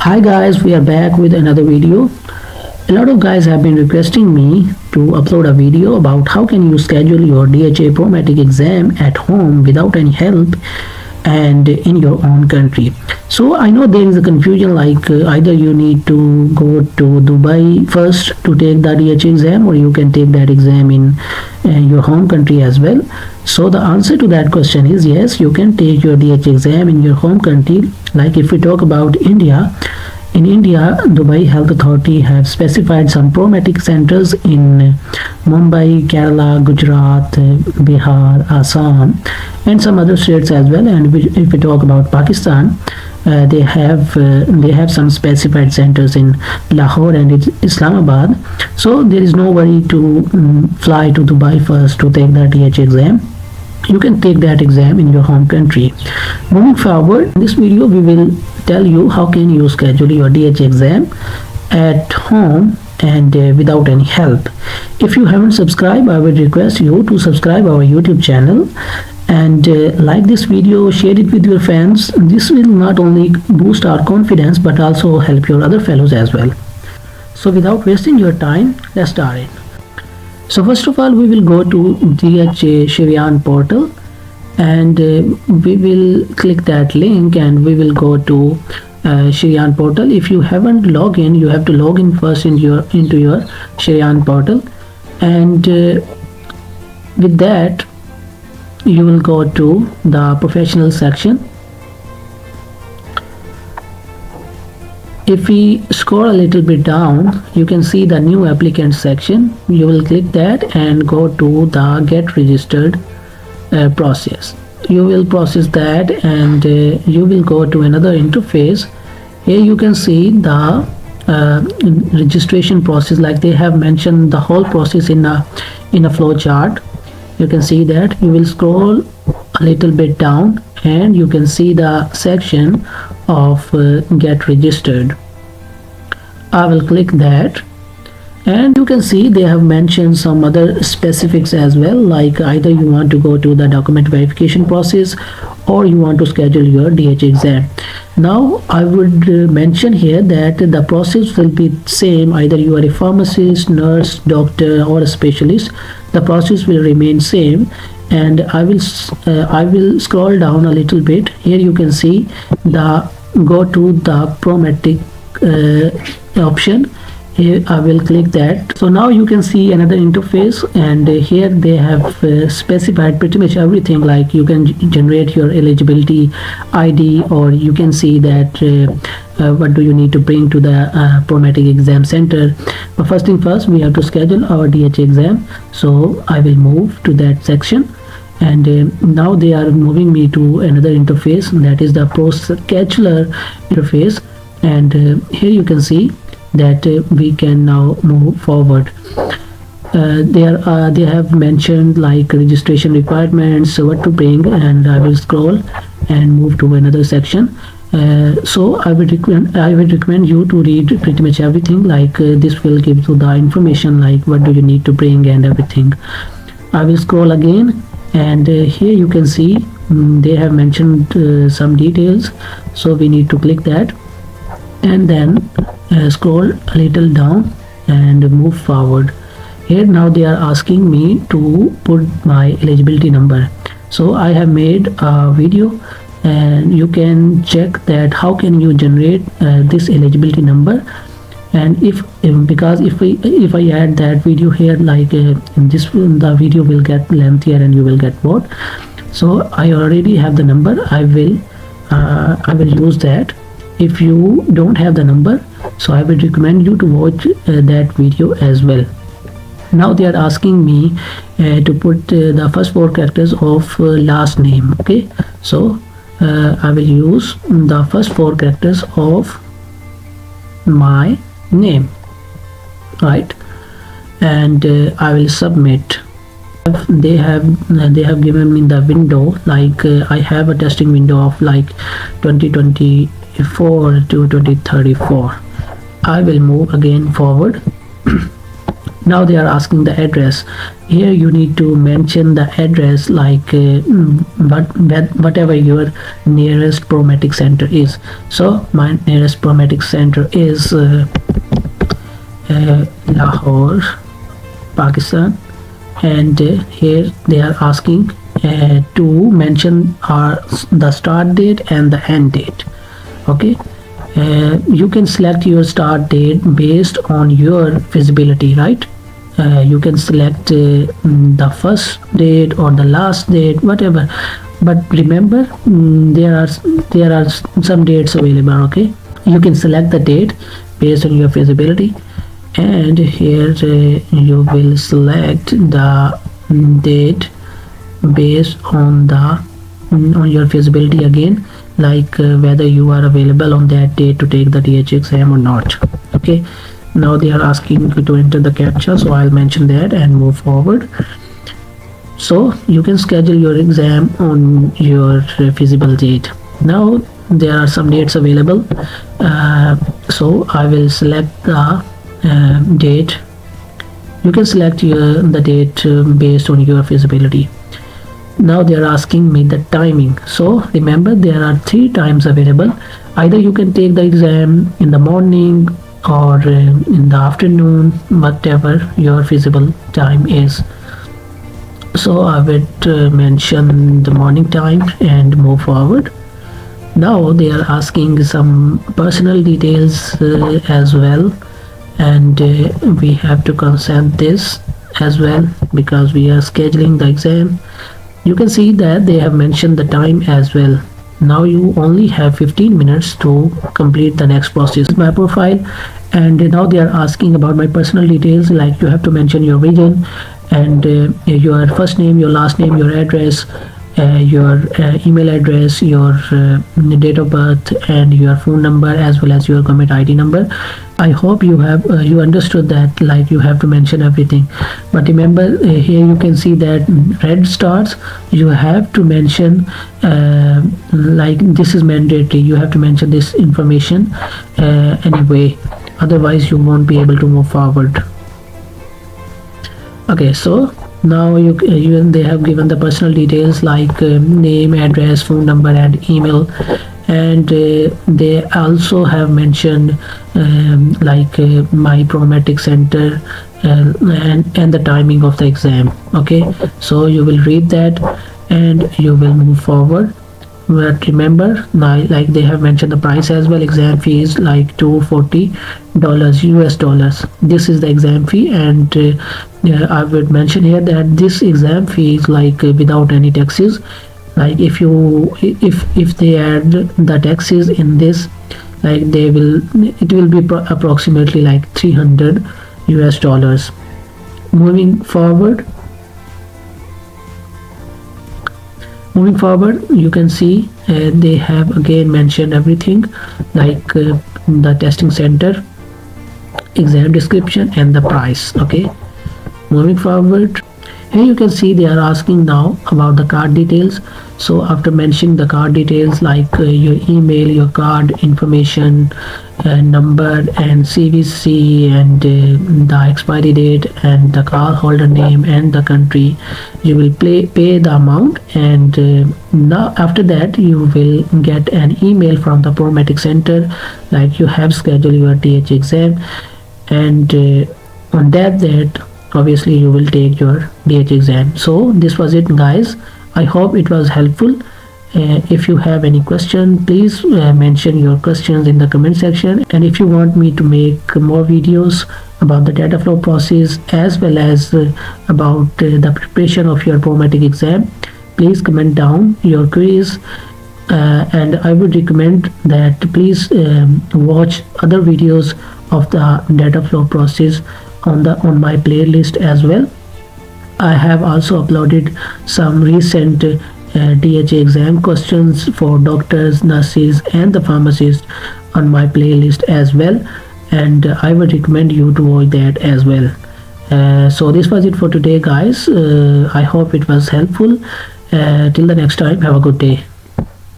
Hi guys, we are back with another video. A lot of guys have been requesting me to upload a video about how can you schedule your DHA Prometric exam at home without any help and in your own country. So I know there is a confusion like either you need to go to Dubai first to take the DHA exam, or you can take that exam in your home country as well. So the answer to that question is yes, you can take your DHA exam in your home country. Like if we talk about India, in India, Dubai Health Authority have specified some Prometric centers in Mumbai, Kerala, Gujarat, Bihar, Assam, and some other states as well. And if we talk about Pakistan, they have some specified centers in Lahore and Islamabad. So there is no worry to fly to Dubai first to take the DHA exam. You can take that exam in your home country. Moving forward, in this video we will tell you how can you schedule your DHA exam at home and without any help. If you haven't subscribed, I would request you to subscribe our YouTube channel and like this video, share it with your friends. This will not only boost our confidence but also help your other fellows as well. So without wasting your time, let's start it. So first of all, we will go to DHA Portal and we will click that link and we will go to Sharian Portal. If you haven't logged in, you have to log in first into your Sharian Portal, and with that you will go to the professional section. If we scroll a little bit down, you can see the new applicant section. You will click that and go to the get registered process. You will process that and you will go to another interface. Here you can see the registration process, like they have mentioned the whole process in a flow chart. You can see that. You will scroll a little bit down and you can see the section of get registered. I will click that and you can see they have mentioned some other specifics as well, like either you want to go to the document verification process or you want to schedule your DHA exam. Now I would mention here that the process will be same, either you are a pharmacist, nurse, doctor or a specialist. The process will remain same, and I will scroll down a little bit. Here you can see the go to the Prometric option. Here I will click that. So now you can see another interface, and here they have specified pretty much everything, like you can generate your eligibility ID, or you can see that what do you need to bring to the Prometric exam center. But first thing first, we have to schedule our DHA exam. So I will move to that section, and now they are moving me to another interface, that is the Pro Scheduler interface. And here you can see that we can now move forward. They have mentioned like registration requirements, what to bring, and I will scroll and move to another section. So I would recommend you to read pretty much everything, like this will give you the information like what do you need to bring and everything. I will scroll again, and here you can see they have mentioned some details, so we need to click that and then scroll a little down and move forward. Here now they are asking me to put my eligibility number. So I have made a video and you can check that how can you generate this eligibility number. And if I add that video here, like in this, the video will get lengthier and you will get bored. So I already have the number. I will use that. If you don't have the number, so I would recommend you to watch that video as well. Now they are asking me to put the first 4 characters of last name. Okay, so I will use the first 4 characters of my name, right? And I will submit. They have given me the window, like I have a testing window of like 2024 to 2034. I will move again forward. Now they are asking the address. Here you need to mention the address, like whatever your nearest Prometric center is. So my nearest Prometric center is Lahore, Pakistan, and here they are asking to mention the start date and the end date. Okay, you can select your start date based on your feasibility, right? You can select the first date or the last date, whatever, but remember, there are some dates available. Okay, you can select the date based on your feasibility, and here you will select the date based on your feasibility again, like whether you are available on that date to take the DHA exam or not. Okay, now they are asking you to enter the captcha, so I'll mention that and move forward. So you can schedule your exam on your feasible date. Now there are some dates available, so I will select the date. You can select the date based on your feasibility. Now they are asking me the timing. So remember, there are 3 times available. Either you can take the exam in the morning or in the afternoon, whatever your feasible time is. So I would mention the morning time and move forward. Now they are asking some personal details as well, and we have to consent this as well because we are scheduling the exam. You can see that they have mentioned the time as well. Now you only have 15 minutes to complete the next process. My profile, and now they are asking about my personal details, like you have to mention your region and your first name, your last name, your address, your email address, your date of birth, and your phone number, as well as your government ID number. I hope you have you understood that, like you have to mention everything. But remember, here you can see that red stars, you have to mention like this is mandatory. You have to mention this information anyway, otherwise you won't be able to move forward. Okay, so now they have given the personal details like name, address, phone number, and email, and they also have mentioned like my Prometric center and the timing of the exam. Okay, so you will read that and you will move forward. But remember, like they have mentioned the price as well. Exam fee is like $240 US dollars. This is the exam fee, and I would mention here that this exam fee is like without any taxes. Like if they add the taxes in this, like it will be approximately like $300 US dollars. Moving forward, you can see they have again mentioned everything, like the testing center, exam description, and the price. Okay, moving forward, here you can see they are asking now about the card details. So after mentioning the card details, like your email, your card information, number, and CVC, and the expiry date, and the card holder name, and the country, you will pay the amount, and now after that you will get an email from the Prometric center, like you have scheduled your DHA exam, and on that date obviously you will take your DHA exam. So this was it, guys. I hope it was helpful. If you have any question, please mention your questions in the comment section, and if you want me to make more videos about the data flow process as well as about the preparation of your Prometric exam, please comment down your queries, and I would recommend that please watch other videos of the data flow process on my playlist as well. I have also uploaded some recent DHA exam questions for doctors, nurses, and the pharmacist on my playlist as well, and I would recommend you to watch that as well. So this was it for today, guys. I hope it was helpful. Till the next time, have a good day.